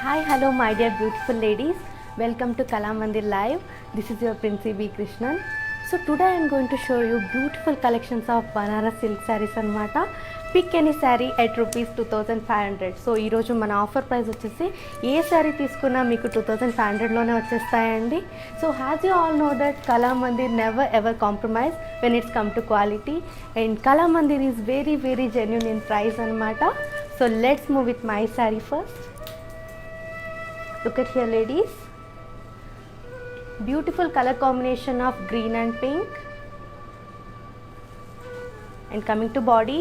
Hi, hello, my dear beautiful ladies. Welcome to Kala Mandir Live. This is your Princy B. Krishnan. So today I am going to show you beautiful collections of Banaras silk sarees anamata. Pick any saree at rupees 2500. So ee roju mana offer price vachesi A saree తీసుకున్నా మీకు 2500 లోనే వచ్చేస్తాయండి. So as you all know that Kala Mandir never ever compromise when it's come to quality, and Kala Mandir is very genuine in price anamata. So let's move with my saree first. Look at here, ladies. Beautiful color combination of green and pink. And coming to body,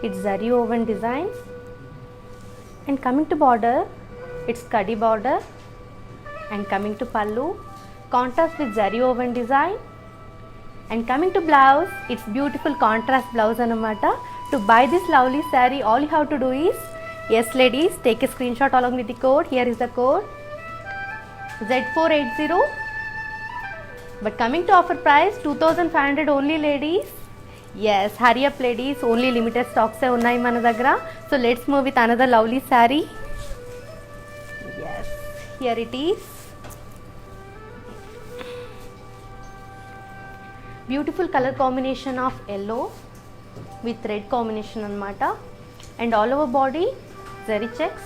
it's zari woven designs. And coming to border, it's kadi border. And coming to pallu, contrast with zari woven design. And coming to blouse, it's beautiful contrast blouse anamata. To buy this lovely saree, all you have to do is, yes ladies, take a screenshot along with the code. Here is the code Z480. But coming to offer price 2500 only, ladies. Yes, hurry up ladies, only limited stocks unnai mana daggara. So let's move with another lovely saree. Yes, here it is. Beautiful color combination of yellow with red combination anamata, and all over body zari checks.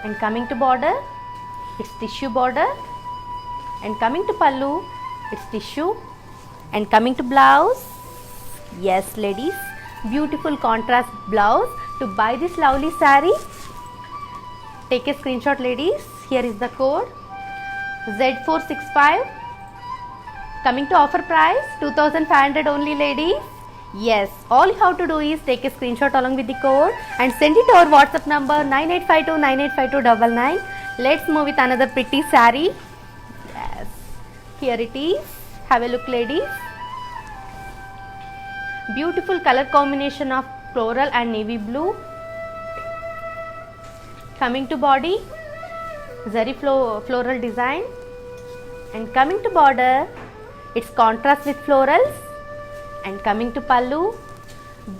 And coming to border, it's tissue border. And coming to pallu, it's tissue. And coming to blouse, yes ladies, beautiful contrast blouse. To buy this lovely saree, take a screenshot ladies. Here is the code Z465. Coming to offer price 2500 only, ladies. Yes, all you have to do is take a screenshot along with the code and send it to our WhatsApp number 9852985299. Let's move with another pretty saree. Yes, here it is. Have a look ladies. Beautiful color combination of floral and navy blue. Coming to body, zari floral design. And coming to border, it's contrast with florals. And coming to pallu,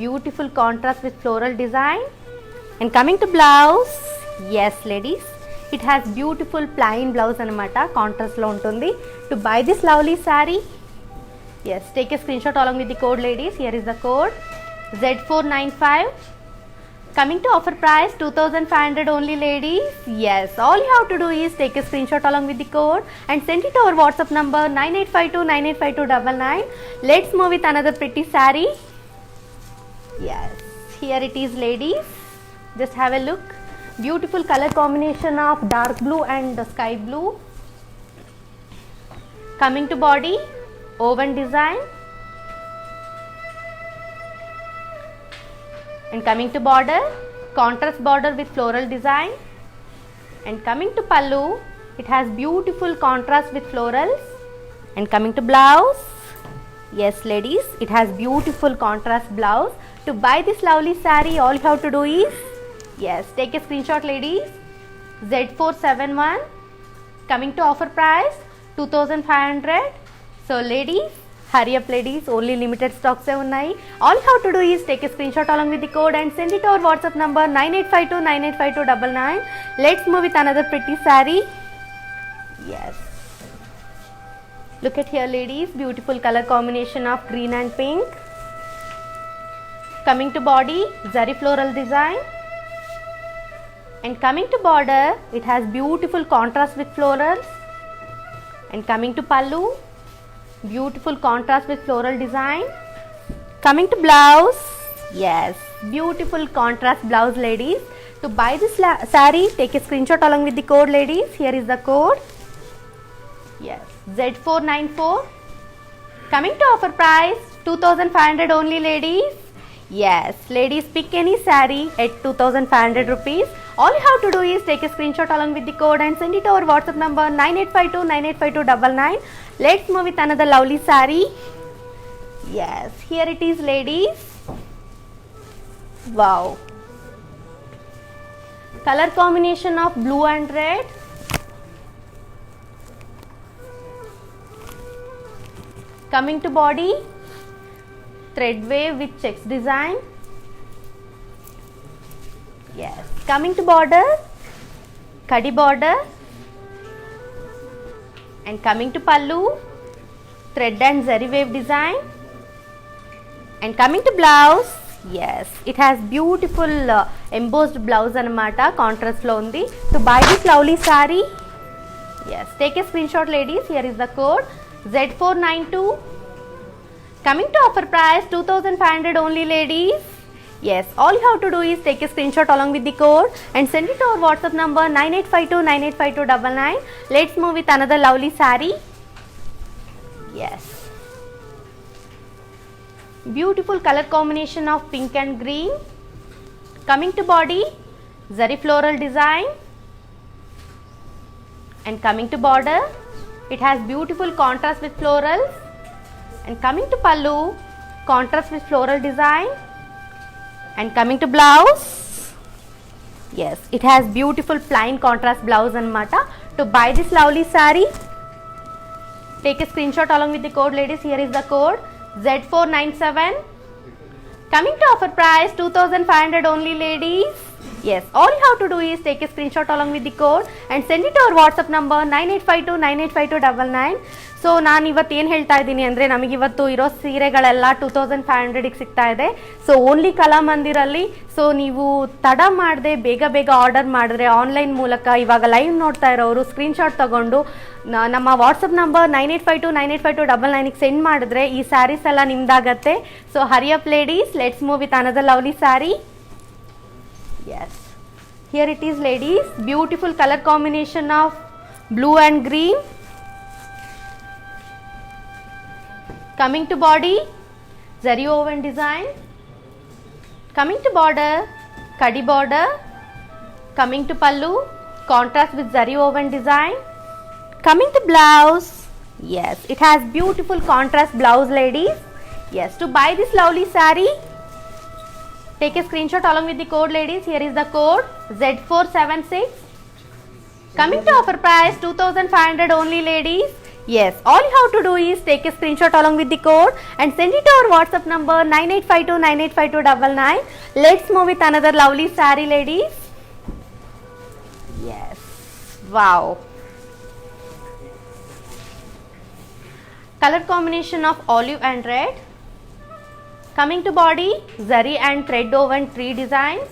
beautiful contrast with floral design. And coming to blouse, yes ladies, it has beautiful plain blouse anamata, contrast lo untundi. To buy this lovely saree, yes, take a screenshot along with the code ladies. Here is the code Z495. Coming to offer price 2500 only, ladies. Yes, all you have to do is take a screenshot along with the code and send it to our WhatsApp number 9852985299. Let's move with another pretty saree. Yes, here it is ladies. Just have a look. Beautiful color combination of dark blue and sky blue. Coming to body, woven design. And coming to border, contrast border with floral design. And coming to pallu, it has beautiful contrast with florals. And coming to blouse, yes ladies, it has beautiful contrast blouse. To buy this lovely saree, all you have to do is, yes, take a screenshot ladies. Z471. Coming to offer price 2500. So ladies, hurry up ladies, only limited stocks unnai. All you have to do is take a screenshot along with the code and send it to our WhatsApp number 9852985299. Let's move with another pretty saree. Yes, look at here ladies, beautiful color combination of green and pink. Coming to body, zari floral design. And coming to border, it has beautiful contrast with florals. And coming to pallu, beautiful contrast with floral design. Coming to blouse, yes, beautiful contrast blouse ladies. To buy this saree, take a screenshot along with the code ladies. Here is the code, yes, Z494. Coming to offer price 2500 only, ladies. Yes ladies, pick any saree at 2500 rupees. All you have to do is take a screenshot along with the code and send it to our WhatsApp number 9852985299. Let's move with another lovely saree. Yes, here it is ladies. Wow, color combination of blue and red. Coming to body, thread wave with checks design. Yes, coming to border, kadi border, and coming to pallu, thread and zari wave design, and coming to blouse, yes, it has beautiful embossed blouse anamata, contrast lo undi. To buy this lovely saree, yes, take a screenshot ladies, here is the code Z492, coming to offer price 2500 only ladies. Yes, all you have to do is take a screenshot along with the code and send it to our WhatsApp number 9852985299. Let's move with another lovely saree. Yes, beautiful color combination of pink and green. Coming to body, zari floral design, and coming to border, it has beautiful contrast with florals, and coming to pallu, contrast with floral design, and coming to blouse, yes, it has beautiful plain contrast blouse anamata. To buy this lovely saree, take a screenshot along with the code ladies, here is the code Z497, coming to offer price 2500 only ladies. Yes, all you have to do is take a screenshot along with the code and send it to our WhatsApp number 9852985299. So ನಾನು ಇವತ್ತು ಏನು ಹೇಳ್ತಾ ಇದ್ದೀನಿ ಅಂದರೆ, ನಮಗಿವತ್ತು ಇರೋ ಸೀರೆಗಳೆಲ್ಲ 2500ಗೆ ಸಿಗ್ತಾ ಇದೆ. So only ಕಲಾಮಂದಿರಲ್ಲಿ. So ನೀವು ತಡ ಮಾಡದೆ ಬೇಗ ಬೇಗ ಆರ್ಡರ್ ಮಾಡಿದ್ರೆ ಆನ್ಲೈನ್ ಮೂಲಕ ಇವಾಗ ಲೈವ್ ನೋಡ್ತಾ ಇರೋರು ಸ್ಕ್ರೀನ್ಶಾಟ್ ತಗೊಂಡು ನಮ್ಮ ವಾಟ್ಸಪ್ ನಂಬರ್ 9852985299ಗೆ ಸೆಂಡ್ ಮಾಡಿದ್ರೆ ಈ ಸ್ಯಾರೀಸ್ ಎಲ್ಲ ನಿಮ್ದಾಗತ್ತೆ. So hurry up ladies, let's move with another lovely sari. Yes, here it is ladies, beautiful color combination of blue and green. Coming to body, zari woven design, coming to border, kadi border, coming to pallu, contrast with zari woven design, coming to blouse, yes, it has beautiful contrast blouse ladies. Yes, to buy this lovely saree, take a screenshot along with the code ladies, here is the code Z476, coming to offer price 2500 only ladies. Yes, all you have to do is take a screenshot along with the code and send it to our WhatsApp number 9852985299. Let's move with another lovely saree ladies. Yes, wow, color combination of olive and red. Coming to body, zari and thread woven tree designs.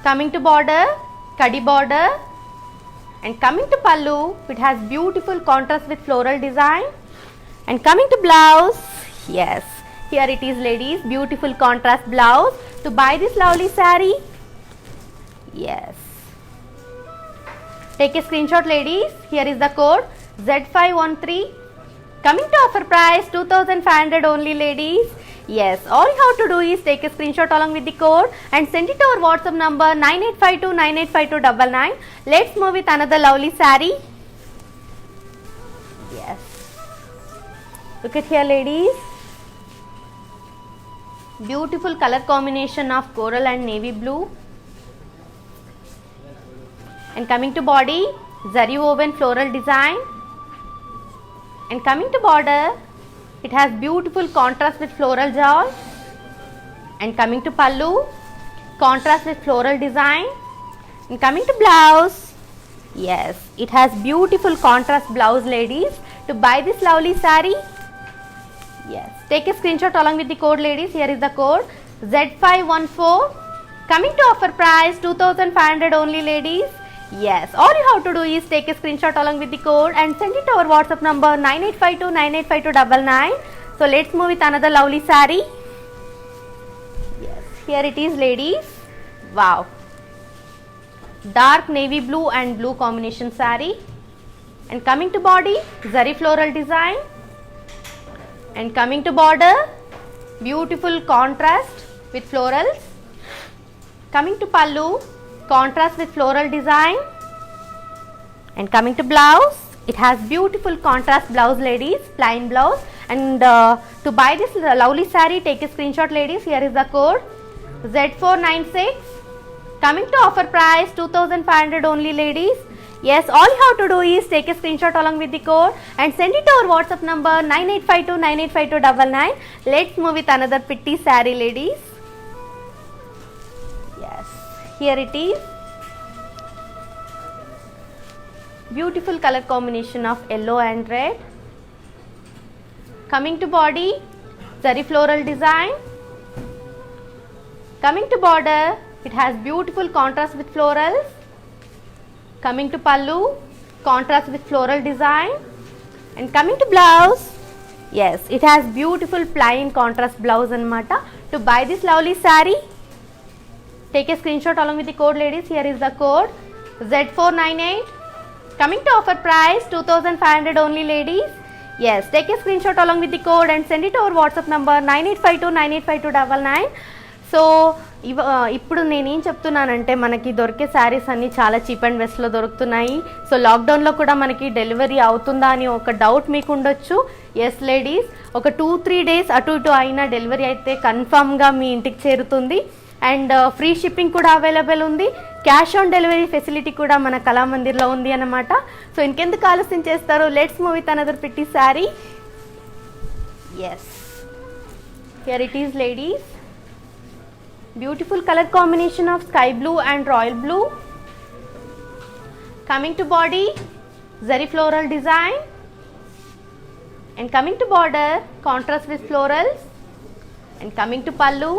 Coming to border, kadi border, and coming to pallu, it has beautiful contrast with floral design, and coming to blouse, yes, here it is ladies, beautiful contrast blouse. To buy this lovely saree, yes, take a screenshot ladies, here is the code Z513, coming to offer price 2500 only ladies. Yes, all you have to do is take a screenshot along with the code and send it to our WhatsApp number 9852985299. Let's move with another lovely saree. Yes, look at here ladies, beautiful color combination of coral and navy blue, and coming to body, zari woven floral design, and coming to border, it has beautiful contrast with floral jawl, and coming to pallu, contrast with floral design, and coming to blouse, yes, it has beautiful contrast blouse ladies. To buy this lovely saree, yes, take a screenshot along with the code ladies, here is the code Z514, coming to offer price 2500 only ladies. Yes, all you have to do is take a screenshot along with the code and send it to our WhatsApp number 9852985299. So let's move with another lovely saree. Yes, here it is ladies, wow, dark navy blue and blue combination saree, and coming to body, zari floral design, and coming to border, beautiful contrast with florals, coming to pallu, contrast with floral design, and coming to blouse, it has beautiful contrast blouse ladies, plain blouse. And to buy this lovely saree, take a screenshot ladies, here is the code Z496, coming to offer price 2500 only ladies. Yes, all you have to do is take a screenshot along with the code and send it to our WhatsApp number 9852985299. Let's move with another pretty saree ladies. Yes, here it is, Beautiful color combination of yellow and red. Coming to body, zari floral design. Coming to border, it has beautiful contrast with florals. Coming to pallu, contrast with floral design. And coming to blouse, yes, it has beautiful plain contrast blouse anamata. To buy this lovely saree, take a screenshot along with the code, ladies. Here is the code Z498. Coming to offer price 2500 only, ladies. Yes, take a screenshot along with the code and send it over WhatsApp number 9852985299. So ఇప్పుడు నేను ఏం చెప్తున్నానంటే మనకి దొరికే శారీస్ అన్నీ చాలా cheap and బెస్ట్లో దొరుకుతున్నాయి. So లాక్డౌన్లో కూడా మనకి డెలివరీ అవుతుందా అని ఒక డౌట్ మీకు ఉండొచ్చు. ఎస్ లేడీస్, ఒక 2-3 డేస్ అటు ఇటు అయినా డెలివరీ అయితే కన్ఫామ్గా మీ ఇంటికి చేరుతుంది. అండ్ ఫ్రీ షిప్పింగ్ కూడా అవైలబుల్ ఉంది. క్యాష్ ఆన్ డెలివరీ ఫెసిలిటీ కూడా మన కళామందిర్లో ఉంది అన్నమాట. సో ఇంకెందుకు ఆలస్యం చేస్తారు, let's move with another pretty sari. Yes, here it is ladies. Beautiful color combination of sky blue and royal blue. Coming to body, zari floral design. And coming to border, contrast with florals. And coming to pallu,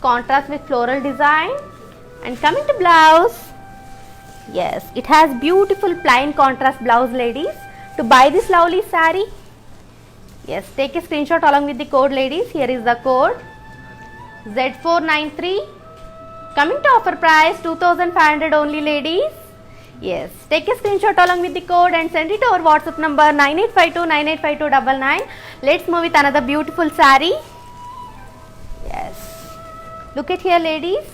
contrast with floral design. And coming to blouse, yes, it has beautiful plain contrast blouse, ladies. To buy this lovely saree, yes, take a screenshot along with the code, ladies. Here is the code Z493. Coming to offer price 2500 only, ladies. Yes, take a screenshot along with the code and send it over WhatsApp number 9852985299. Let's move with another beautiful saree. Yes, look at here, ladies.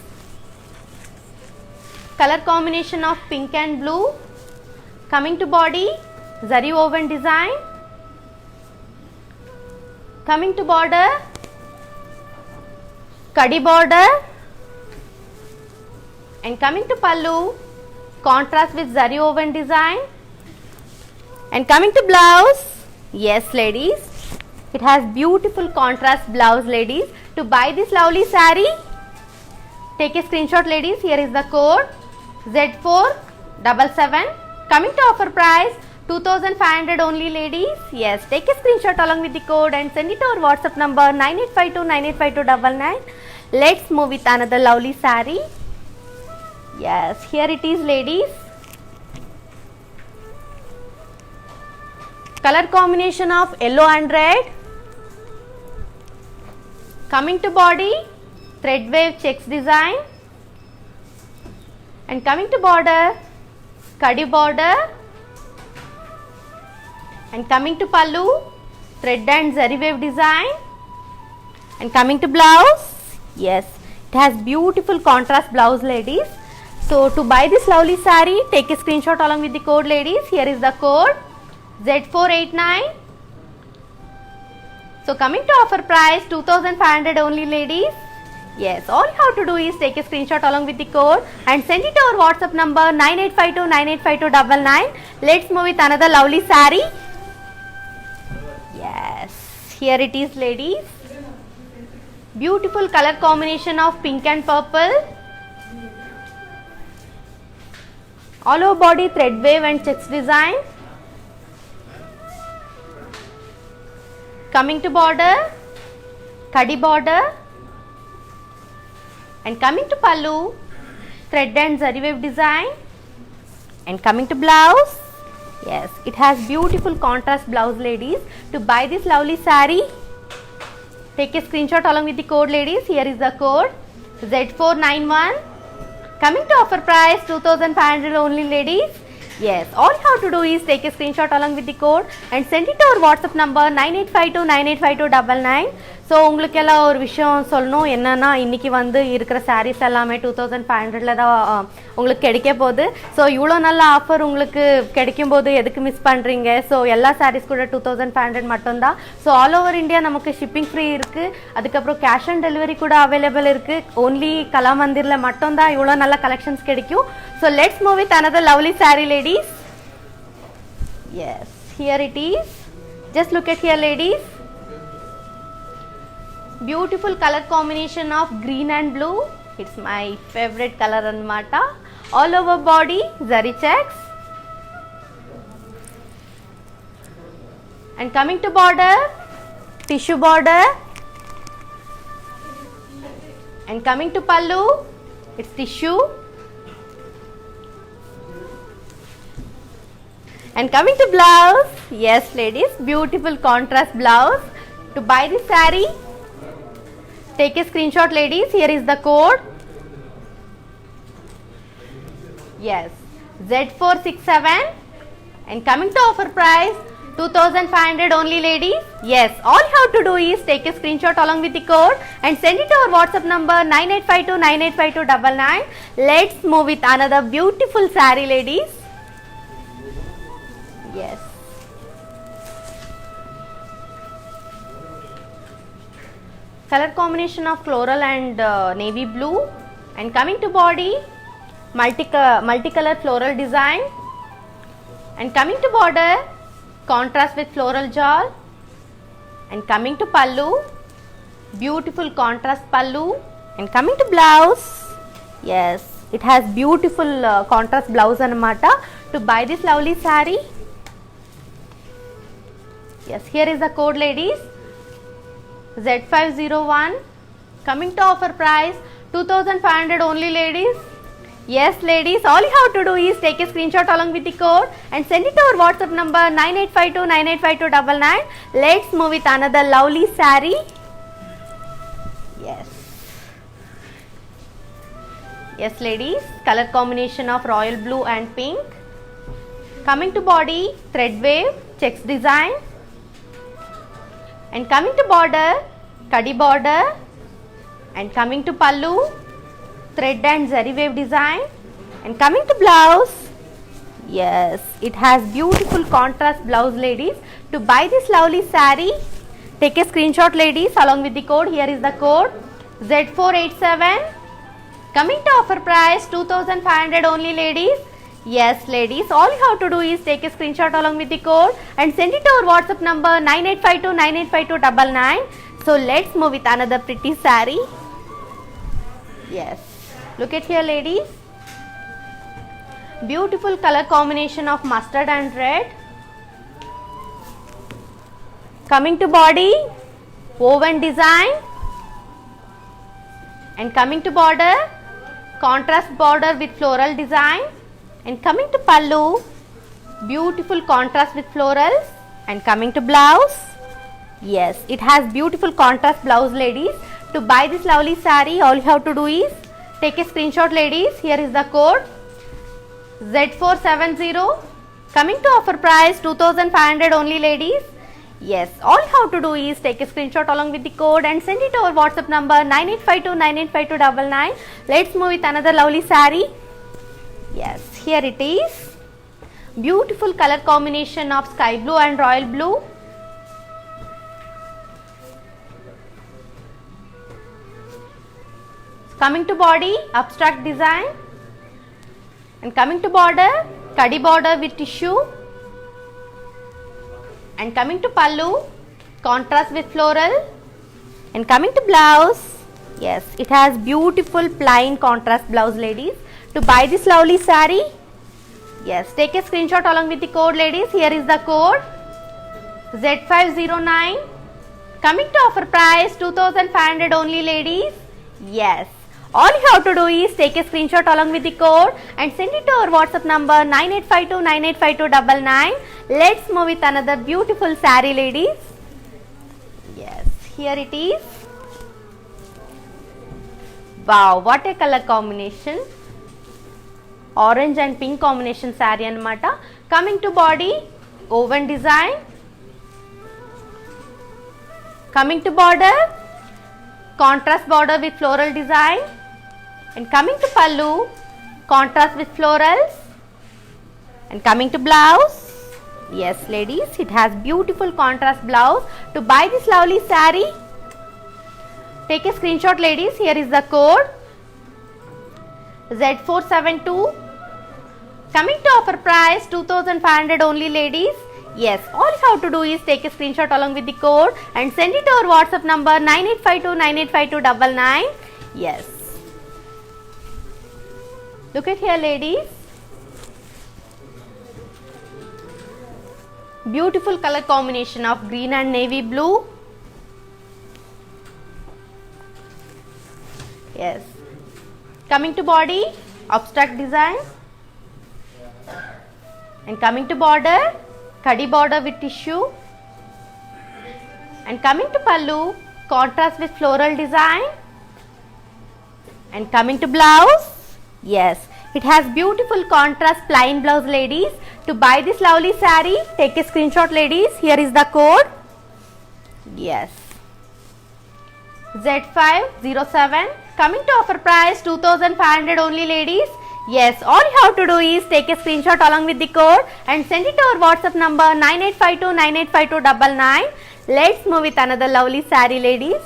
Color combination of pink and blue. Coming to body, zari woven design. Coming to border, kadi border. And coming to pallu, contrast with zari woven design. And coming to blouse, yes ladies, it has beautiful contrast blouse, ladies. To buy this lovely saree, take a screenshot, ladies. Here is the code Z477. Coming to offer price 2500 only, ladies. Yes, take a screenshot along with the code and send it over WhatsApp number 9852985299. Let's move with another lovely saree. Yes, here it is, ladies. Color combination of yellow and red. Coming to body, thread wave checks design. And coming to border, kadi border. And coming to pallu, thread and zari wave design. And coming to blouse, yes, it has beautiful contrast blouse, ladies. So to buy this lovely saree, take a screenshot along with the code, ladies. Here is the code Z489. So coming to offer price 2500 only, ladies. Yes, all you have to do is take a screenshot along with the code and send it to our WhatsApp number 9852985299. Let's move with another lovely saree. Yes, here it is, ladies. Beautiful color combination of pink and purple. All over body thread wave and checks design. Coming to border, kadi border. And coming to pallu, thread and zari wave design. And coming to blouse, yes, it has beautiful contrast blouse, ladies. To buy this lovely saree, take a screenshot along with the code, ladies. Here is the code Z491. Coming to offer price 2500 only, ladies. Yes, all you have to do is take a screenshot along with the code and send it to our WhatsApp number 9852985299. So உங்களுக்கு எல்லாம் ஒரு விஷயம் சொல்லணும் என்னென்னா, இன்றைக்கி வந்து இருக்கிற சாரீஸ் எல்லாமே 2500 தான் உங்களுக்கு கிடைக்க போகுது. ஸோ இவ்வளோ நல்ல ஆஃபர் உங்களுக்கு கிடைக்கும்போது எதுக்கு மிஸ் பண்ணுறீங்க? ஸோ எல்லா சாரீஸ் கூட 2500 மட்டும்தான். ஸோ ஆல் ஓவர் இந்தியா நமக்கு ஷிப்பிங் ஃப்ரீ இருக்குது. அதுக்கப்புறம் கேஷ் ஆன் டெலிவரி கூட அவைலபிள் இருக்குது. ஓன்லி கலாமந்திரில் மட்டும்தான் இவ்வளோ நல்ல கலெக்ஷன்ஸ் கிடைக்கும். So let's move with another lovely saree, ladies. Yes, here it is. Just look at here, ladies. Beautiful color combination of green and blue. It's my favorite color anamata. All over body zari checks. And coming to border, tissue border. And coming to pallu, it's tissue. And coming to blouse, yes ladies, beautiful contrast blouse. To buy this saree, take a screenshot ladies, here is the code. Yes, Z467, and coming to offer price 2500 only ladies. Yes, all you have to do is take a screenshot along with the code and send it to our WhatsApp number 9852985299. Let's move with another beautiful saree ladies. Yes. Color combination of floral and navy blue, and coming to body, multicolor floral design, and coming to border, contrast with floral jewel, and coming to pallu, beautiful contrast pallu, and coming to blouse, yes, it has beautiful contrast blouse anamata. To buy this lovely saree, yes, here is the code ladies, Z501, coming to offer price 2500 only ladies. Yes ladies, all you have to do is take a screenshot along with the code and send it to our WhatsApp number 9852985299. Let's move with another lovely saree. Yes. Yes ladies, color combination of royal blue and pink. Coming to body, thread wave, checks design. And coming to border, kadi border, and coming to pallu, thread and zari wave design, and coming to blouse, yes, it has beautiful contrast blouse ladies. To buy this lovely saree, take a screenshot ladies along with the code. Here is the code Z487, coming to offer price 2500 only ladies. Yes ladies, all you have to do is take a screenshot along with the code and send it to our WhatsApp number 9852985299. So let's move with another pretty saree. Yes, look at here ladies, beautiful color combination of mustard and red. Coming to body, woven design, and coming to border, contrast border with floral design, and coming to pallu, beautiful contrast with florals, and coming to blouse, yes, it has beautiful contrast blouse ladies. To buy this lovely saree, all you have to do is take a screenshot ladies. Here is the code Z470, coming to offer price 2500 only ladies. Yes, all you have to do is take a screenshot along with the code and send it to our WhatsApp number 9852985299. Let's move with another lovely saree. Yes, here it is, beautiful color combination of sky blue and royal blue. Coming to body, abstract design, and coming to border, kadi border with tissue, and coming to pallu, contrast with floral, and coming to blouse, yes, it has beautiful plain contrast blouse ladies. To buy this lovely saree, yes, take a screenshot along with the code ladies. Here is the code Z509, coming to offer price 2500 only ladies. Yes, all you have to do is take a screenshot along with the code and send it to our WhatsApp number 9852985299. Let's move with another beautiful saree ladies. Yes, here it is. Wow, what a color combination. Orange and pink combination saree anamata. Coming to body, woven design. Coming to border, contrast border with floral design, and coming to pallu, contrast with florals, and coming to blouse, yes ladies, it has beautiful contrast blouse. To buy this lovely saree, take a screenshot ladies. Here is the code Z472, coming to offer price 2500 only ladies. Yes, all you have to do is take a screenshot along with the code and send it to our WhatsApp number 9852985299. Yes, look at here ladies, Beautiful color combination of green and navy blue. Yes. Coming to body, abstract design. And coming to border, kadi border with tissue. And coming to pallu, contrast with floral design. And coming to blouse, yes, it has beautiful contrast plain blouse ladies. To buy this lovely saree, take a screenshot ladies. Here is the code. Yes. Z507. Coming to offer price 2500 only ladies. Yes, all you have to do is take a screenshot along with the code and send it to our WhatsApp number 9852985299. Let's move with another lovely saree ladies.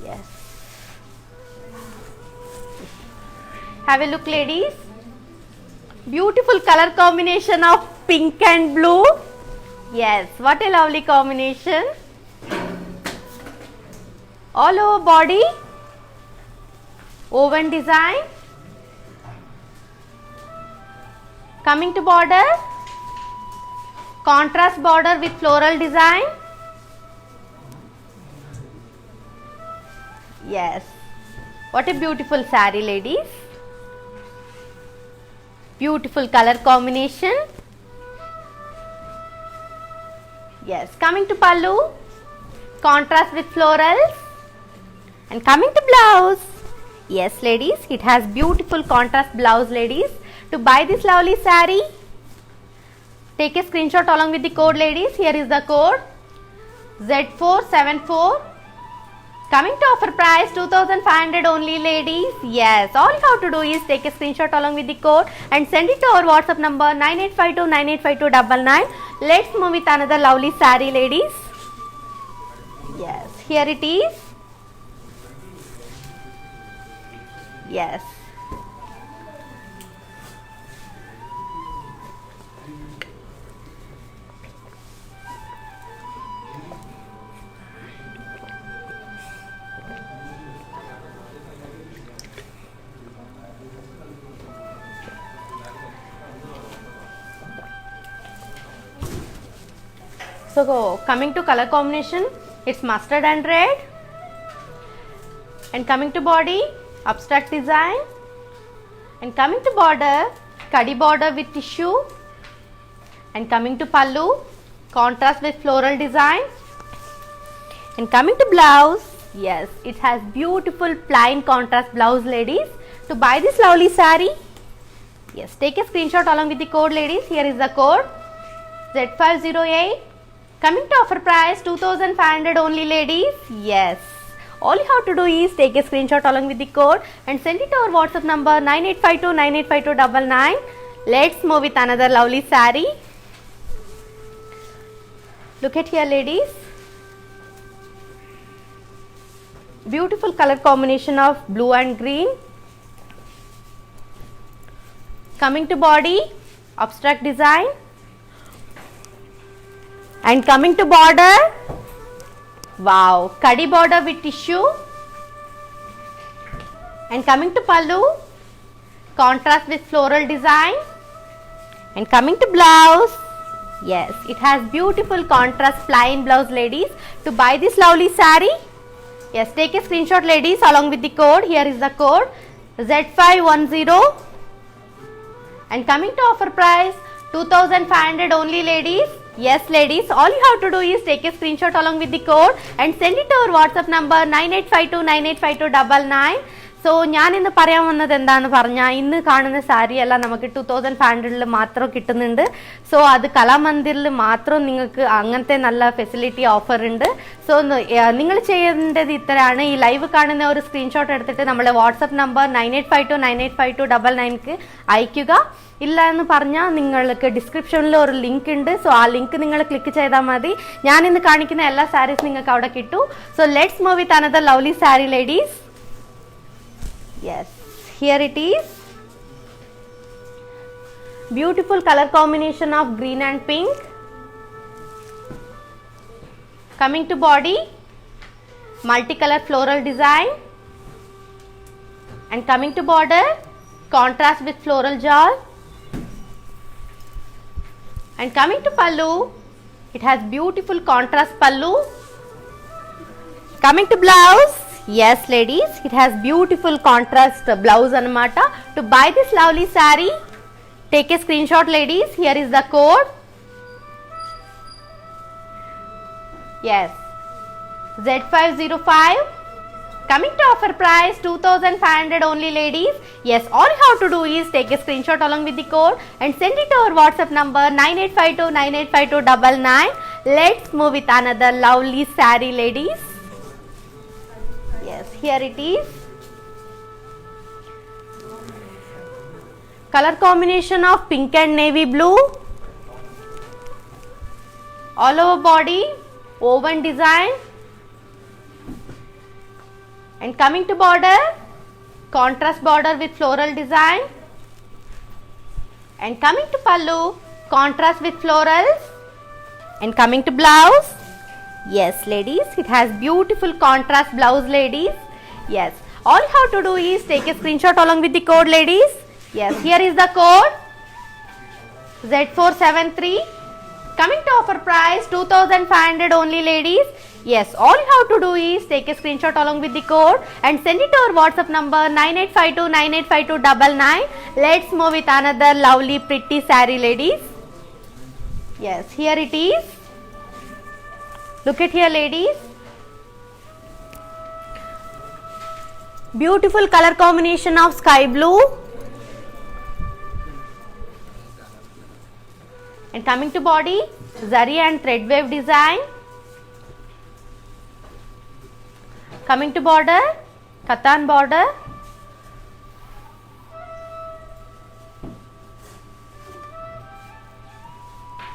Yes. Have a look ladies. Beautiful color combination of pink and blue. Yes, what a lovely combination. All over body, woven design. Coming to border, contrast border with floral design. Yes, what a beautiful saree ladies. Beautiful color combination. Yes, coming to pallu, contrast with florals. And coming to blouse, yes ladies, it has beautiful contrast blouse ladies. To buy this lovely saree, take a screenshot along with the code ladies. Here is the code Z474. Coming to offer price 2500 only ladies. Yes, all you have to do is take a screenshot along with the code and send it to our WhatsApp number 9852985299. Let's move with another lovely saree ladies. Yes, here it is. Yes. So coming to color combination, it's mustard and red. And coming to body, abstract design. And coming to border, kadi border with tissue. And coming to pallu, contrast with floral design. And coming to blouse, yes, it has beautiful plain contrast blouse ladies. To buy this lovely saree, yes, take a screenshot along with the code ladies. Here is the code Z508. Coming to offer price 2500 only ladies. Yes, all you have to do is take a screenshot along with the code and send it to our WhatsApp number 9852985299. Let's move with another lovely saree. Look at here ladies. Beautiful color combination of blue and green. Coming to body, abstract design. And coming to border, wow, kadi border with tissue. And coming to pallu, contrast with floral design. And coming to blouse, yes, it has beautiful contrast plain blouse ladies. To buy this lovely saree, yes, take a screenshot ladies along with the code. Here is the code Z510. And coming to offer price 2500 only ladies. Yes ladies, all you have to do is take a screenshot along with the code and send it to our WhatsApp number 9852985299. So ഞാൻ ഇന്ന് പറയാൻ വന്നത് എന്താണെന്ന് പറഞ്ഞാൽ ഇന്ന് കാണുന്ന സാരി എല്ലാം നമുക്ക് 2500 മാത്രം കിട്ടുന്നുണ്ട്. സോ അത് കലാമന്ദിറിൽ മാത്രം നിങ്ങൾക്ക് അങ്ങനത്തെ നല്ല ഫെസിലിറ്റി ഓഫർ ഉണ്ട്. സോ നിങ്ങൾ ചെയ്യേണ്ടത് ഇത്രയാണ്. ഈ ലൈവ് കാണുന്ന ഒരു സ്ക്രീൻഷോട്ട് എടുത്തിട്ട് നമ്മുടെ വാട്സപ്പ് നമ്പർ 9852985299 അയക്കുക. ഇല്ല എന്ന് പറഞ്ഞാൽ നിങ്ങൾക്ക് ഡിസ്ക്രിപ്ഷനിൽ ഒരു ലിങ്ക് ഉണ്ട്. സോ ആ ലിങ്ക് നിങ്ങൾ ക്ലിക്ക് ചെയ്താൽ മതി. ഞാൻ ഇന്ന് കാണിക്കുന്ന എല്ലാ സാരീസ് നിങ്ങൾക്ക് അവിടെ കിട്ടും. So let's move with another lovely sari ladies. Yes, here it is. Beautiful color combination of green and pink. Coming to body, multicolor floral design. And coming to border, contrast with floral jewel. And coming to pallu, it has beautiful contrast pallu. Coming to blouse, yes ladies, it has beautiful contrast blouse anamata. To buy this lovely saree, take a screenshot ladies. Here is the code. Yes, Z505. Coming to offer price 2500 only ladies. Yes, all you have to do is take a screenshot along with the code and send it to our WhatsApp number 9852985299. Let's move with another lovely saree ladies. Yes, here it is. Color combination of pink and navy blue. All over body, woven design. And coming to border, contrast border with floral design. And coming to pallu, contrast with florals. And coming to blouse, yes ladies, it has beautiful contrast blouse ladies. Yes, all you have to do is take a screenshot along with the code ladies. Yes, here is the code Z473. Coming to offer price 2500 only ladies. Yes, all you have to do is take a screenshot along with the code and send it to our WhatsApp number 9852985299. Let's move with another lovely pretty saree ladies. Yes, here it is. Look at here ladies. Beautiful color combination of sky blue. And coming to body, zari and thread wave design. Coming to border, katan border.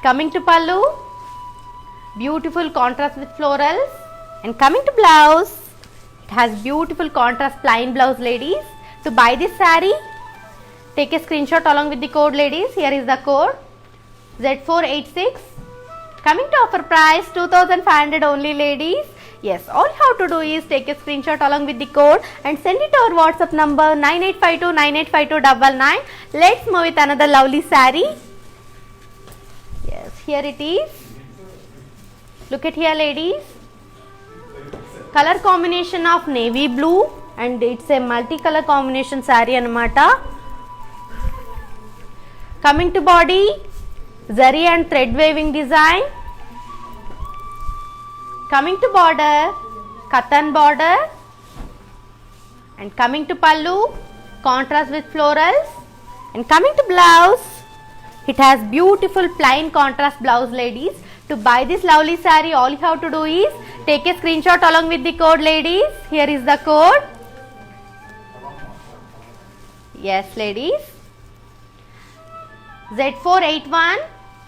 Coming to pallu, beautiful contrast with florals. And coming to blouse, it has beautiful contrast plain blouse ladies. To buy this saree, take a screenshot along with the code ladies. Here is the code Z486. Coming to offer price 2500 only ladies. Yes, all you have to do is take a screenshot along with the code and send it to our WhatsApp number 9852985299. Let's move with another lovely saree. Yes, here it is. Look at here ladies. Color combination of navy blue and it's a multicolor combination saree anamata. Coming to body, zari and thread waving design. Coming to border, katan border. And coming to pallu, contrast with florals. And coming to blouse, it has beautiful plain contrast blouse ladies. To buy this lovely saree, all you have to do is take a screenshot along with the code ladies. Here is the code. Yes ladies, Z481.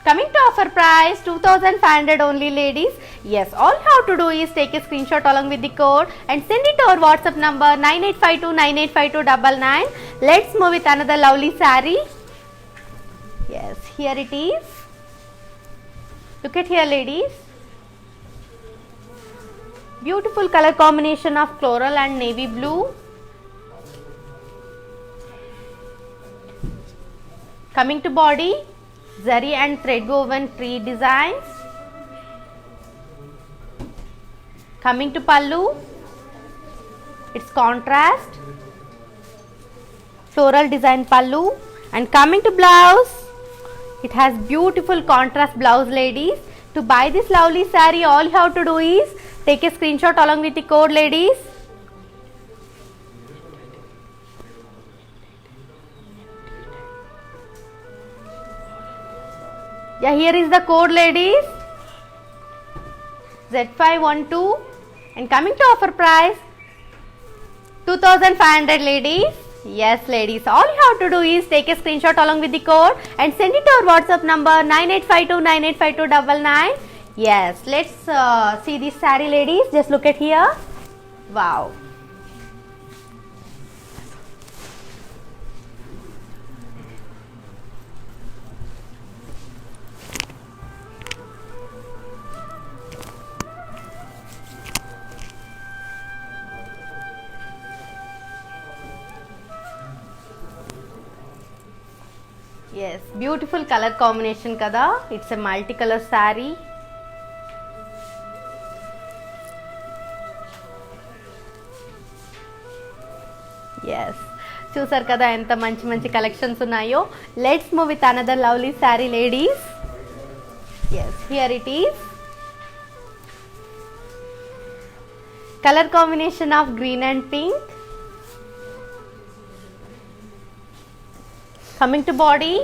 Coming to offer price 2500 only ladies. Yes, all you have to do is take a screenshot along with the code and send it to our WhatsApp number 9852985299. Let's move with another lovely saree. Yes, here it is. Look at here ladies. Beautiful color combination of floral and navy blue. Coming to body, zari and thread woven tree designs. Coming to pallu, its contrast, floral design pallu. And coming to blouse, it has beautiful contrast blouse ladies. To buy this lovely saree, all you have to do is take a screenshot along with the code ladies. Yeah, here is the code ladies, Z512. And coming to offer price 2500 ladies. Yes ladies, all you have to do is take a screenshot along with the code and send it to our WhatsApp number 9852985299. Yes, let's see this saree ladies. Just look at here. Wow. Yes. Yes beautiful colour combination కదా, it's a multi colour sari. Yes చూసారు కదా ఎంత మంచి మంచి collections ఉన్నాయో. Let's move with another lovely sari ladies. Yes here it is. Colour combination of green and pink. Coming to body,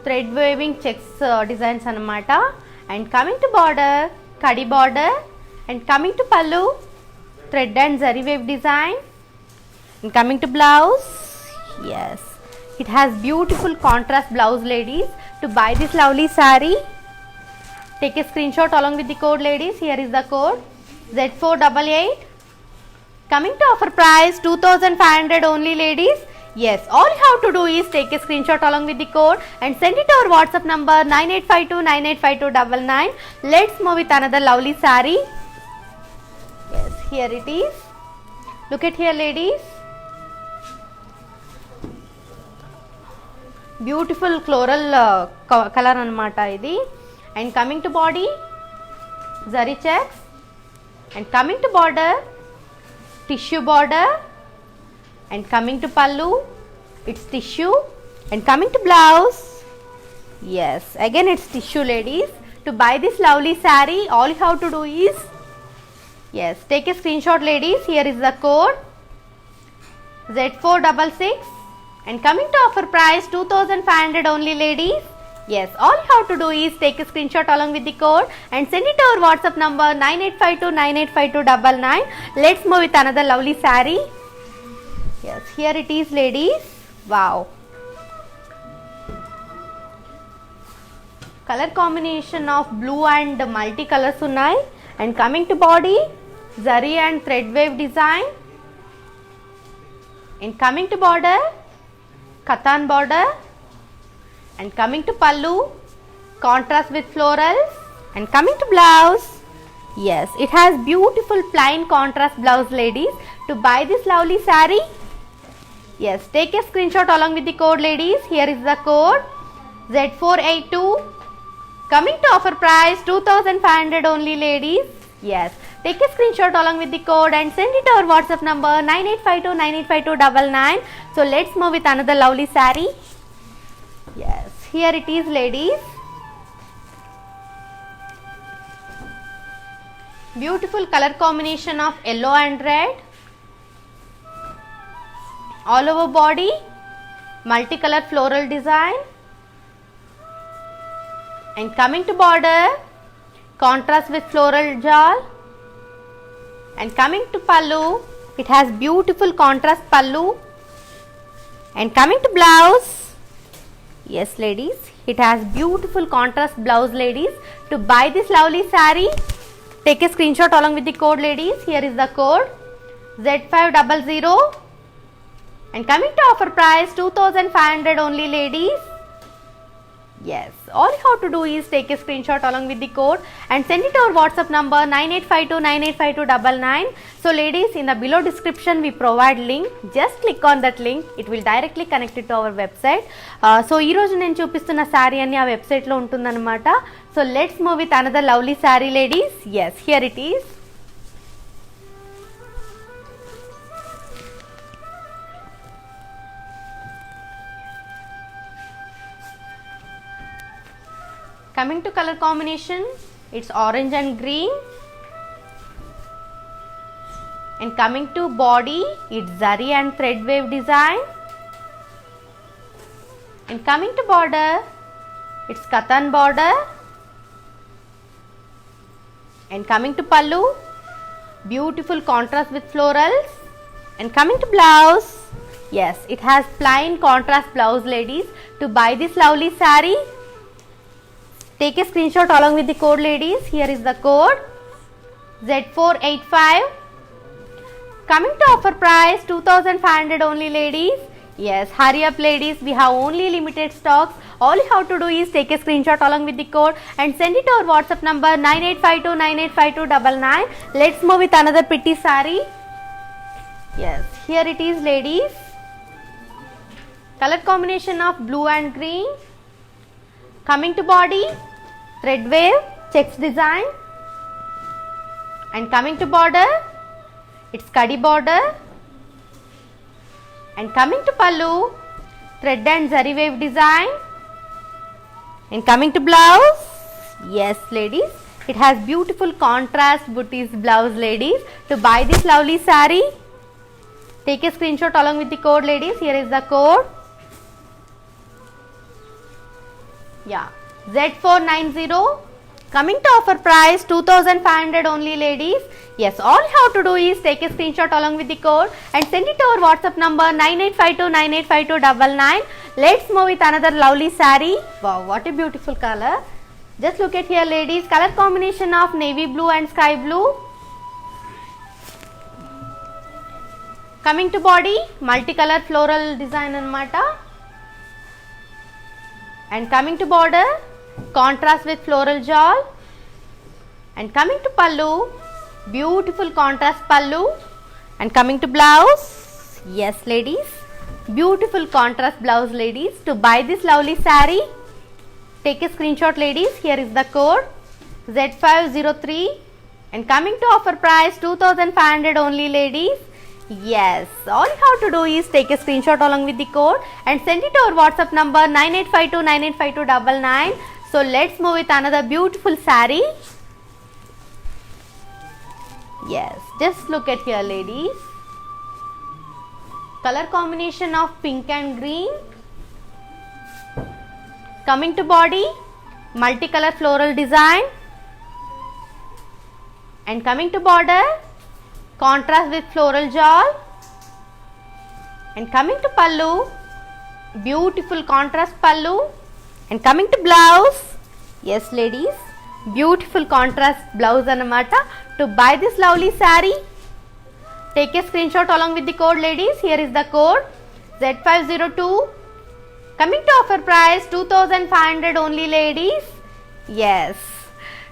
thread weaving checks designs anamata, and coming to border, kadi border, and coming to pallu, thread and zari wave design, and coming to blouse, yes, it has beautiful contrast blouse ladies. To buy this lovely saree, take a screenshot along with the code ladies. Here is the code Z488. Coming to offer price 2500 only ladies. Yes, all you have to do is take a screenshot along with the code and send it to our WhatsApp number 9852985299. Let's move with another lovely saree. Yes, here it is. Look at here ladies. Beautiful floral color anamata idi. And coming to body, zari checks, and coming to border, tissue border, and coming to pallu, it's tissue, and coming to blouse, yes, again it's tissue ladies. To buy this lovely saree, all you have to do is, yes, take a screenshot ladies. Here is the code Z466, and coming to offer price 2500 only ladies. Yes, all you have to do is take a screenshot along with the code and send it to our WhatsApp number 9852985299. Let's move with another lovely saree. Yes, here it is ladies. Wow. Color combination of blue and multi colors unnai. And coming to body, zari and thread wave design. And coming to border, katan border. And coming to pallu, contrast with florals, and coming to blouse, yes, it has beautiful plain contrast blouse ladies. To buy this lovely saree, yes, take a screenshot along with the code ladies. Here is the code Z482. Coming to offer price 2500 only ladies. Yes, take a screenshot along with the code and send it to our WhatsApp number 9852985299. So let's move with another lovely saree. Yes, here it is ladies. Beautiful color combination of yellow and red. All over body, multicolor floral design. And coming to border, contrast with floral jal. And coming to pallu, it has beautiful contrast pallu. And coming to blouse, yes ladies, it has beautiful contrast blouse ladies. To buy this lovely saree, take a screenshot along with the code ladies. Here is the code Z500. And coming to offer price 2500 only ladies. Yes, all you have to do is take a screenshot along with the code and send it to our WhatsApp number 9852985299. So ladies, in the below description we provide link. Just click on that link. It will directly connect it to our website. So ee roju nenu chupistuna saree anni aa website lo untundanamata. So let's move with another lovely saree ladies. Yes, here it is. Coming to color combination, it's orange and green. And coming to body, it's zari and thread wave design. And coming to border, it's katan border. And coming to pallu, beautiful contrast with florals. And coming to blouse, yes, it has plain contrast blouse ladies. To buy this lovely saree, take a screenshot along with the code ladies. Here is the code Z485. Coming to offer price 2500 only ladies. Yes, hurry up ladies, we have only limited stocks. All you have to do is take a screenshot along with the code and send it to our WhatsApp number 9852985299. Let's move with another pretty saree. Yes, here it is ladies. color combination of blue and green. Coming to body, thread wave checks design, and coming to border, it's kadi border, and coming to pallu, thread and zari wave design, and coming to blouse, yes ladies, it has beautiful contrast booties blouse ladies. To buy this lovely saree, take a screenshot along with the code ladies. Here is the code. Yeah, Z490. Coming to offer price 2500 only ladies. Yes, all you have to do is take a screenshot along with the code and send it to our WhatsApp number 9852985299. Let's move with another lovely saree. Wow, what a beautiful color. Just look at here ladies, color combination of navy blue and sky blue. Coming to body, multicolor floral design anamata. And coming to border, contrast with floral jewel. And coming to pallu, beautiful contrast pallu. And coming to blouse, yes ladies, beautiful contrast blouse ladies. To buy this lovely saree, take a screenshot ladies. Here is the code Z503, and coming to offer price 2500 only ladies. Yes, all you have to do is take a screenshot along with the code and send it to our WhatsApp number 9852985299. So let's move with another beautiful saree. Yes, just look at here ladies, color combination of pink and green. Coming to body, multicolor floral design, and coming to border, contrast with floral jewel, and coming to pallu, beautiful contrast pallu, and coming to blouse, yes ladies, beautiful contrast blouse anamata. To buy this lovely saree, take a screenshot along with the code ladies. Here is the code Z502. Coming to offer price 2500 only ladies. Yes.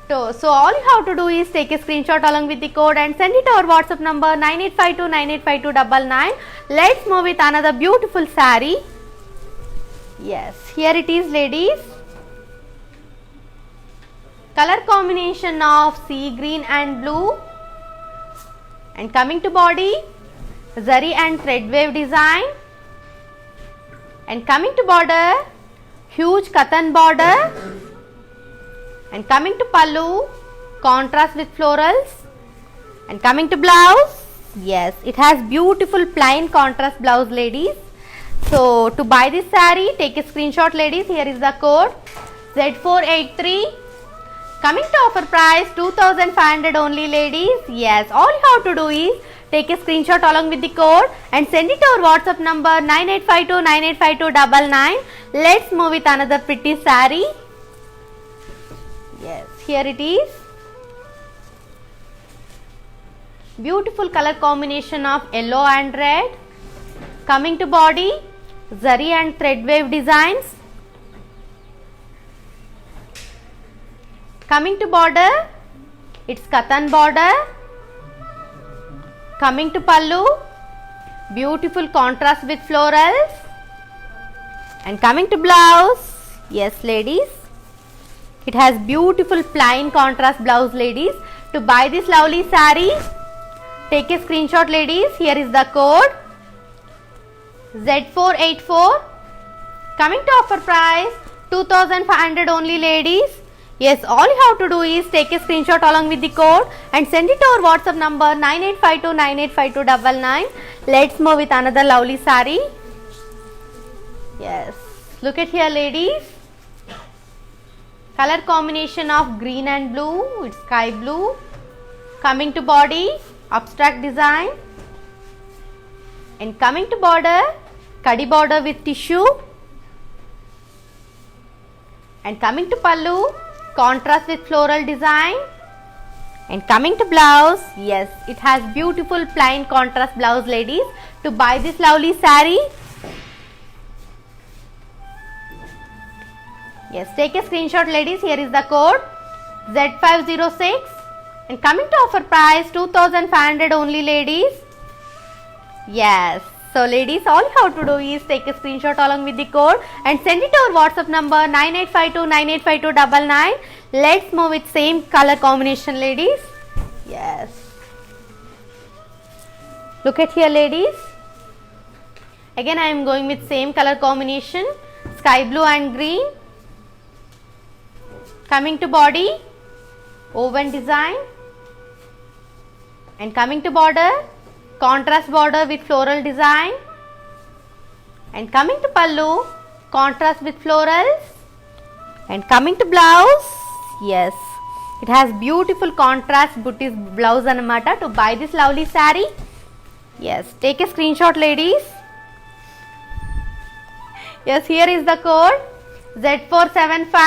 So all you have to do is take a screenshot along with the code and send it to our WhatsApp number 9852985299. Let's move with another beautiful saree. Yes, here it is ladies. Color combination of sea green and blue. And coming to body, zari and thread wave design. And coming to border, huge katan border. And coming to pallu, contrast with florals. And coming to blouse, yes, it has beautiful plain contrast blouse ladies. So to buy this saree, take a screenshot ladies. Here is the code Z483. Coming to offer price 2500 only ladies. Yes, all you have to do is take a screenshot along with the code and send it to our WhatsApp number 9852985299. Let's move with another pretty saree. Yes, here it is. Beautiful color combination of yellow and red. Coming to body, zari and thread wave designs. Coming to border, it's katan border. Coming to pallu, beautiful contrast with florals. And coming to blouse, yes ladies, it has beautiful plain contrast blouse ladies. To buy this lovely saree, take a screenshot ladies. Here is the code Z484. Coming to offer price 2500 only ladies. Yes, all you have to do is take a screenshot along with the code and send it to our WhatsApp number 9852985299. Let's move with another lovely saree. Yes, look at here ladies. Color combination of green and blue, it's sky blue. Coming to body, abstract design. And coming to border, kadi border with tissue. And coming to pallu, contrast with floral design. And coming to blouse, yes, it has beautiful plain contrast blouse ladies. To buy this lovely saree, yes, take a screenshot ladies. Here is the code Z506. And coming to offer price 2500 only ladies. Yes, so So ladies, all you have to do is take a screenshot along with the code and send it to our WhatsApp number 9852985299. Let's move with same color combination, ladies. Yes. Look at here, ladies. Again I am going with same color combination, sky blue and green. Coming to body, woven design, and coming to border, contrast border with floral design, and coming to pallu, contrast with florals, and coming to blouse, yes, it has beautiful contrast booties blouse anamata. To buy this lovely saree, yes, take a screenshot, ladies. Yes, here is the code Z475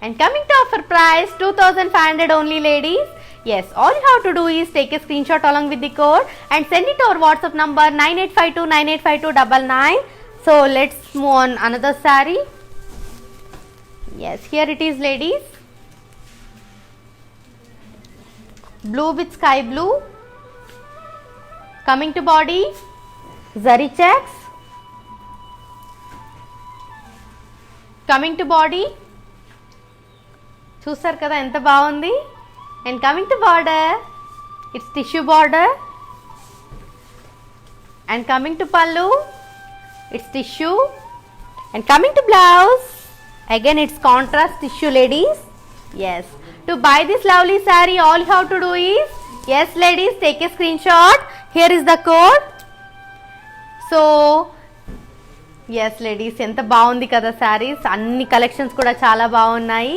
and coming to offer price 2500 only, ladies. Yes, all you have to do is take a screenshot along with the code and send it to our WhatsApp number 9852985299. So let's move on another saree. Yes, here it is, ladies. Blue with sky blue. Coming to body, zari checks. Coming to body, చూసారు కదా ఎంత బాగుంది. And coming to border, it's tissue border. And coming to pallu, it's tissue. And coming to blouse, again it's contrast tissue, ladies. Yes, to buy this lovely saree, all you have to do is, yes ladies, take a screenshot. Here is the code. So yes ladies, ఎంత బాగుంది కదా sarees, అన్ని collections కూడా చాలా బాగున్నాయి.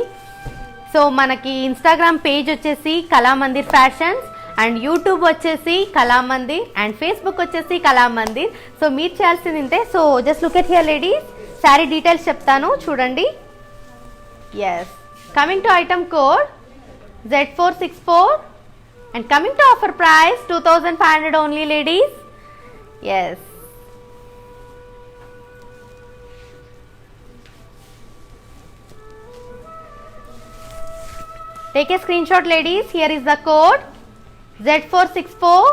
So మనకి Instagram page వచ్చేసి Kalamandir fashions and YouTube వచ్చేసి కళామందిర్ అండ్ ఫేస్బుక్ వచ్చేసి కళామందిర్. సో మీరు చేయాల్సింది ఇంతే. So just look at here ladies, sari details చెప్తాను చూడండి. Yes, coming to item code Z464 and coming to offer price 2500 only, ladies. Yes, take a screenshot, ladies. Here is the code Z464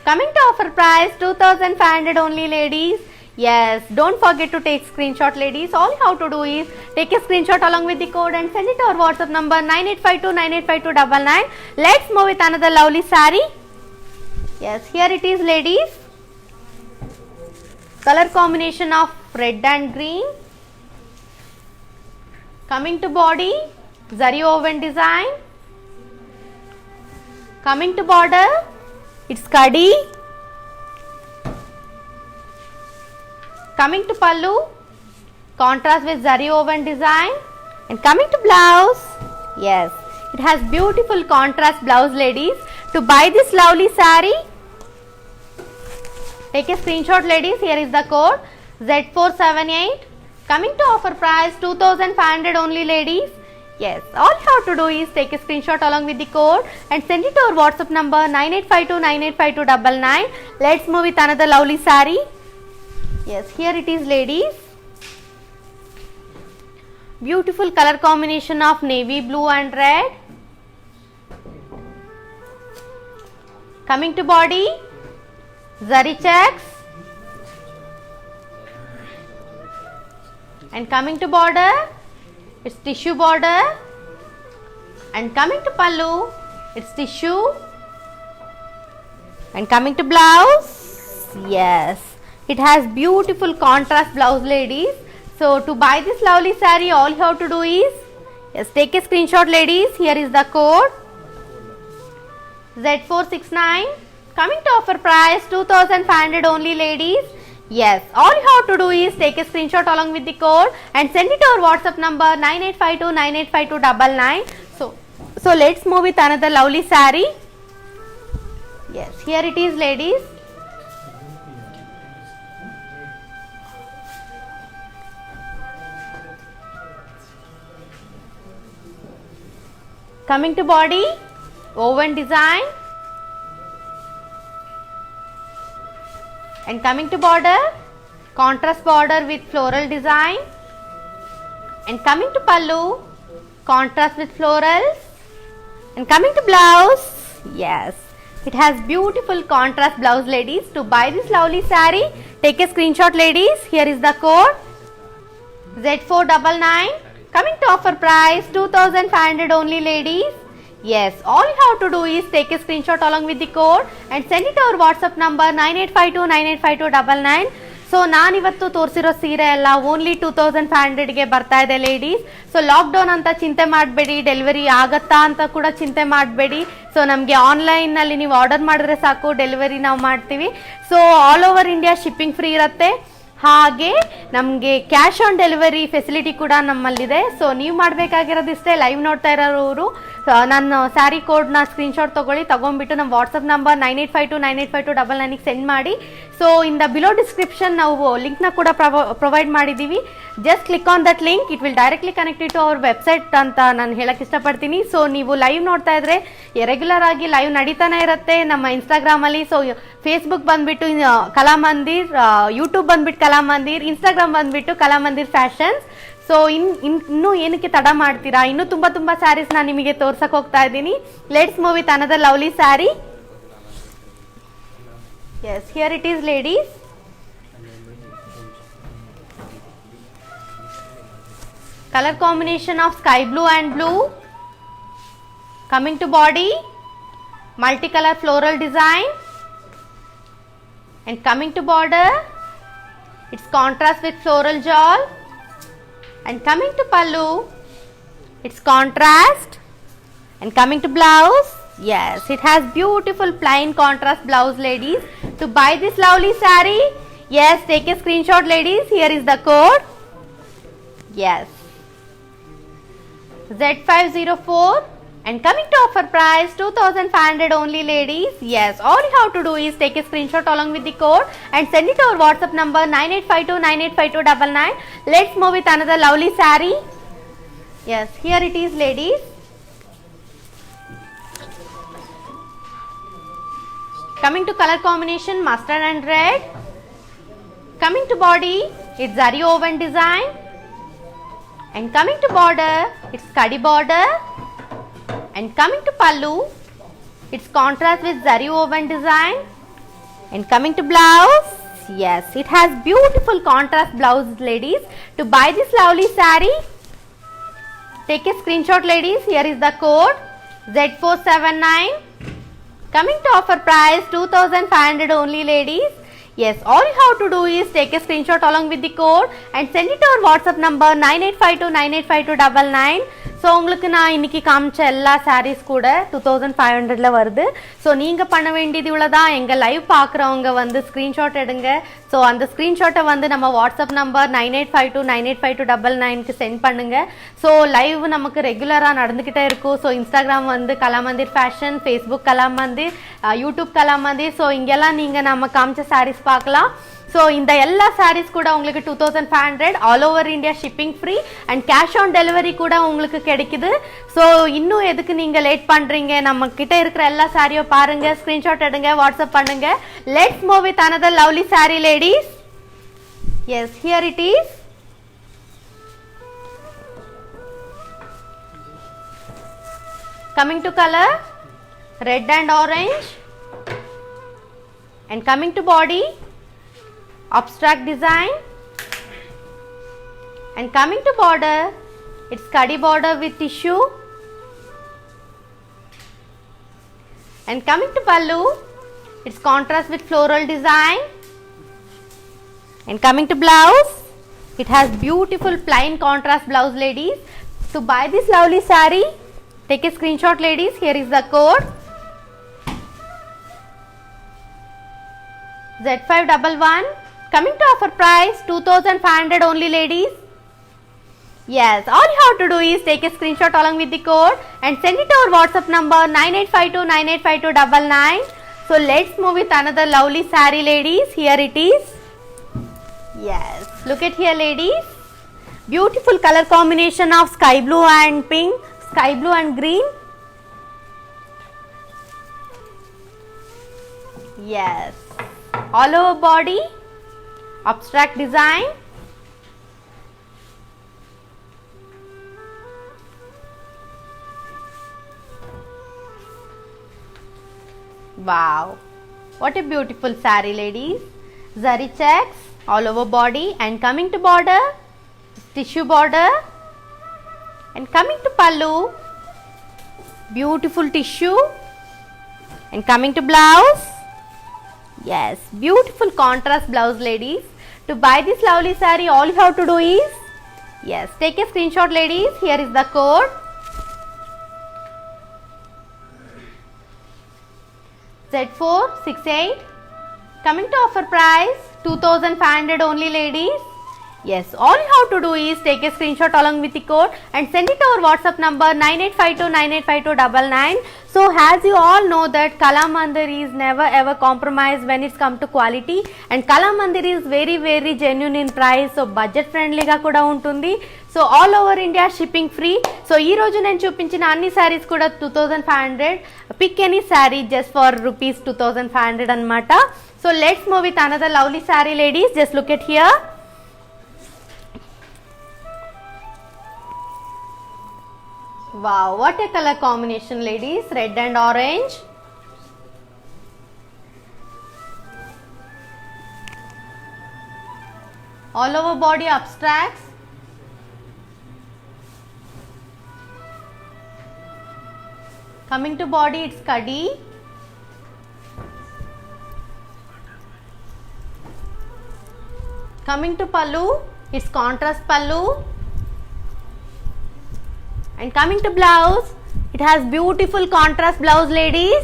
coming to offer price 2500 only, ladies. Yes, don't forget to take screenshot, ladies. All you have to do is take a screenshot along with the code and send it to our WhatsApp number 9852985299. Let's move with another lovely saree. Yes, here it is, ladies. Color combination of red and green. Coming to body, zari woven design. Coming to border, it's kadi. Coming to pallu, contrast with zari woven design. And coming to blouse, yes, it has beautiful contrast blouse, ladies. To buy this lovely saree, take a screenshot, ladies. Here is the code Z478 coming to offer price 2500 only, ladies. Yes, all you have to do is take a screenshot along with the code and send it to our WhatsApp number 9852985299. Let's move with another lovely saree. Yes, here it is, ladies. Beautiful color combination of navy blue and red. Coming to body, zari checks. And coming to border, it's tissue border. And coming to pallu, it's tissue. And coming to blouse, yes, it has beautiful contrast blouse, ladies. So to buy this lovely saree, all you have to do is, yes, take a screenshot, ladies. Here is the code Z469 coming to offer price 2500 only, ladies. Yes, all you have to do is take a screenshot along with the code and send it to our WhatsApp number 9852985299. So let's move with another lovely saree. Yes, here it is, ladies. Coming to body, woven design. And coming to border, contrast border with floral design. And coming to pallu, contrast with florals. And coming to blouse, yes, It has beautiful contrast blouse, ladies. To buy this lovely saree, take a screenshot, ladies. Here is the code Z499. Coming to offer price 2500 only, ladies. Yes, all you have to do is take a screenshot along with the code and send it to our WhatsApp number 9852985299. So ನಾನಿವತ್ತು ತೋರಿಸಿರೋ ಸೀರೆ ಎಲ್ಲ only 2500ಗೆ ಬರ್ತಾ ಇದೆ ladies. So lockdown ಅಂತ ಚಿಂತೆ ಮಾಡಬೇಡಿ, delivery ಆಗತ್ತಾ ಅಂತ ಕೂಡ ಚಿಂತೆ ಮಾಡಬೇಡಿ. ಸೊ ನಮಗೆ ಆನ್ಲೈನಲ್ಲಿ ನೀವು ಆರ್ಡರ್ ಮಾಡಿದ್ರೆ ಸಾಕು, ಡೆಲಿವರಿ ನಾವು ಮಾಡ್ತೀವಿ. So all over India shipping free ಇರುತ್ತೆ. ಹಾಗೆ ನಮಗೆ ಕ್ಯಾಶ್ ಆನ್ ಡೆಲಿವರಿ ಫೆಸಿಲಿಟಿ ಕೂಡ ನಮ್ಮಲ್ಲಿದೆ. ಸೊ ನೀವು ಮಾಡಬೇಕಾಗಿರೋದಿಷ್ಟೇ, ಲೈವ್ ನೋಡ್ತಾ ಇರೋರು ನನ್ನ ಸ್ಯಾರಿ ಕೋಡ್ನ ಸ್ಕ್ರೀನ್ಶಾಟ್ ತೊಗೊಂಡ್ಬಿಟ್ಟು ನಮ್ಮ ವಾಟ್ಸಪ್ ನಂಬರ್ 9852985299ಗೆ ಸೆಂಡ್ ಮಾಡಿ. So in the below description ನಾವು ಲಿಂಕ್ನ ಕೂಡ ಪ್ರೊವೈಡ್ ಮಾಡಿದ್ದೀವಿ. Just click on that link, it will directly connected to our website ಅಂತ ನಾನು ಹೇಳಕ್ಕೆ ಇಷ್ಟಪಡ್ತೀನಿ. ಸೊ ನೀವು ಲೈವ್ ನೋಡ್ತಾ ಇದ್ರೆ ರೆಗ್ಯುಲರ್ ಆಗಿ ಲೈವ್ ನಡೀತಾನೆ ಇರುತ್ತೆ ನಮ್ಮ ಇನ್ಸ್ಟಾಗ್ರಾಮಲ್ಲಿ. ಸೊ ಫೇಸ್ಬುಕ್ ಬಂದ್ಬಿಟ್ಟು ಕಲಾಮಂದಿರ್, ಯೂಟ್ಯೂಬ್ ಬಂದ್ಬಿಟ್ಟು ಕಲಾಮಂದಿರ್, ಇನ್ಸ್ಟಾಗ್ರಾಮ್ ಬಂದ್ಬಿಟ್ಟು ಕಲಾಮಂದಿರ್ ಫ್ಯಾಷನ್ಸ್. ಸೊ ಇನ್ನೂ ಏನಕ್ಕೆ ತಡ ಮಾಡ್ತೀರಾ, ಇನ್ನೂ ತುಂಬ ಸ್ಯಾರೀಸ್ ನಾನು ನಿಮಗೆ ತೋರ್ಸಕ್ಕೆ ಹೋಗ್ತಾ ಇದ್ದೀನಿ. Let's move with another lovely sari. Yes, here it is ladies. Color combination of sky blue and blue. Coming to body, multicolor floral design, and coming to border, it's contrast with floral jewel, and coming to pallu, it's contrast, and coming to blouse, yes, it has beautiful plain contrast blouse, ladies. To buy this lovely saree, yes, take a screenshot, ladies. Here is the code. Yes, Z504, and coming to offer price 2500 only, ladies. Yes, all you have to do is take a screenshot along with the code and send it to our WhatsApp number 9852985299. Let's move with another lovely saree. Yes, here it is, ladies. Coming to color combination mustard and red. Coming to body, it's zari woven design, and coming to border, it's kadi border, and coming to pallu, it's contrast with zari woven design, and coming to blouse, yes, it has beautiful contrast blouse, ladies. To buy this lovely saree, take a screenshot, ladies. Here is the code Z479. Coming to offer price 2500 only, ladies. Yes, all you have to do is take a screenshot along with the code and send it to our WhatsApp number 9852985299. So உங்களுக்கு நான் இன்னைக்கு காமிச்ச எல்லா சாரீஸ் கூட 2500ல வருது. So நீங்கள் பண்ண வேண்டியது இவ்வளோதான். எங்கள் லைவ் பார்க்குறவங்க வந்து ஸ்க்ரீன்ஷாட் எடுங்க. ஸோ அந்த ஸ்க்ரீன்ஷாட்டை வந்து நம்ம வாட்ஸ்அப் நம்பர் 9852985299க்கு சென்ட் பண்ணுங்கள். ஸோ லைவ் நமக்கு ரெகுலராக நடந்துக்கிட்டே இருக்கும். ஸோ இன்ஸ்டாகிராம் வந்து Kalamandir fashion, Facebook Kalamandir, YouTube Kalamandir. So இங்கெல்லாம் நீங்கள் நம்ம காமிச்ச சாரீஸ் பார்க்கலாம். ஸோ இந்த எல்லா சாரீஸ் கூட உங்களுக்கு 2500, all over India shipping free and cash on delivery கூட உங்களுக்கு கிடைக்குது. ஸோ இன்னும் எதுக்கு நீங்கள் லேட் பண்ணுறீங்க? நம்ம கிட்ட இருக்கிற எல்லா சாரியும் பாருங்க, ஸ்க்ரீன்ஷாட் எடுங்க, வாட்ஸ்அப் பண்ணுங்க. Let's move with another lovely saree, ladies. Yes, here it is. Coming to color, red and orange, and coming to body, abstract design, and coming to border, it's kadi border with tissue, and coming to pallu, it's contrast with floral design, and coming to blouse, it has beautiful plain contrast blouse, ladies. To buy this lovely saree, take a screenshot, ladies. Here is the code Z511. Coming to offer price 2500 only, ladies. Yes, all you have to do is take a screenshot along with the code and send it to our WhatsApp number 9852985299. So let's move with another lovely saree, ladies. Here it is. Yes, look at here, ladies. Beautiful color combination of sky blue and pink, sky blue and green. Yes, all over body, abstract design, Wow, what a beautiful saree, ladies. Zari checks all over body, and coming to border, tissue border, and coming to pallu, beautiful tissue, and coming to blouse. Yes, beautiful contrast blouse, ladies. To buy this lovely saree, all you have to do is, yes, take a screenshot, ladies. Here is the code Z468. Coming to offer price 2500 only, ladies. Yes, all you have to do is take a screenshot along with the code and send it to our WhatsApp number 9852985299. So as you all know that Kalamandir is never ever compromised when it's come to quality, and Kalamandir is very very genuine in price, so budget friendly ga kuda untundi. So all over India shipping free. So ee roju nenu chupinchina anni sarees kuda 2500. Pick any saree just for rupees 2500 anamata. So let's move with another lovely saree, ladies. Just look at here. Wow, what a color combination, ladies. Red and orange. All over body abstracts. Coming to body, it's kadi. Coming to pallu, it's contrast pallu. And coming to blouse, it has beautiful contrast blouse, ladies.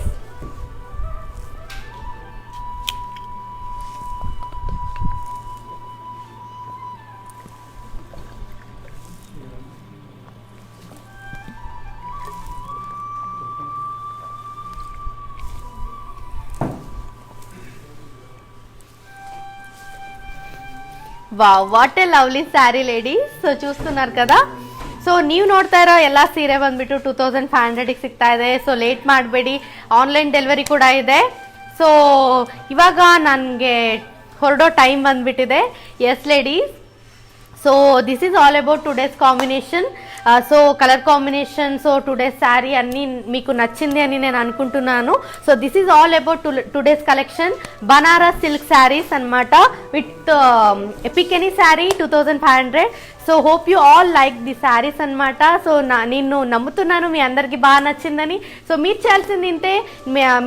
Wow, what a lovely saree, ladies. So చూస్తున్నారు కదా. So ನೀವು ನೋಡ್ತಾ ಇರೋ ಎಲ್ಲ ಸೀರೆ ಬಂದ್ಬಿಟ್ಟು 2500ಗೆ ಸಿಗ್ತಾ ಇದೆ. ಸೊ ಲೇಟ್ ಮಾಡಬೇಡಿ, ಆನ್ಲೈನ್ ಡೆಲಿವರಿ ಕೂಡ ಇದೆ. ಸೊ ಇವಾಗ ನನಗೆ ಹೊರಡೋ ಟೈಮ್ ಬಂದ್ಬಿಟ್ಟಿದೆ. Yes ladies, so this is all about today's combination. So colour combination, so today's sari అన్నీ మీకు నచ్చింది అని నేను అనుకుంటున్నాను. So this is all about today's collection Banaras silk saris అనమాట with epic any sari 2500. So hope you all like the saris అనమాట. సో నేను నమ్ముతున్నాను మీ అందరికీ బాగా నచ్చిందని. సో మీరు చేయాల్సింది ఇంతే,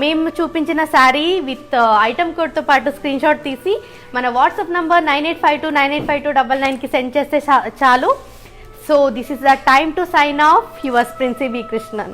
మేము చూపించిన శారీ విత్ ఐటమ్ కోడ్తో పాటు స్క్రీన్ షాట్ తీసి మన వాట్సాప్ నంబర్ 9852985299కి సెండ్ చేస్తే చాలు. So this is the time to sign off. Yours Princy B. Krishnan.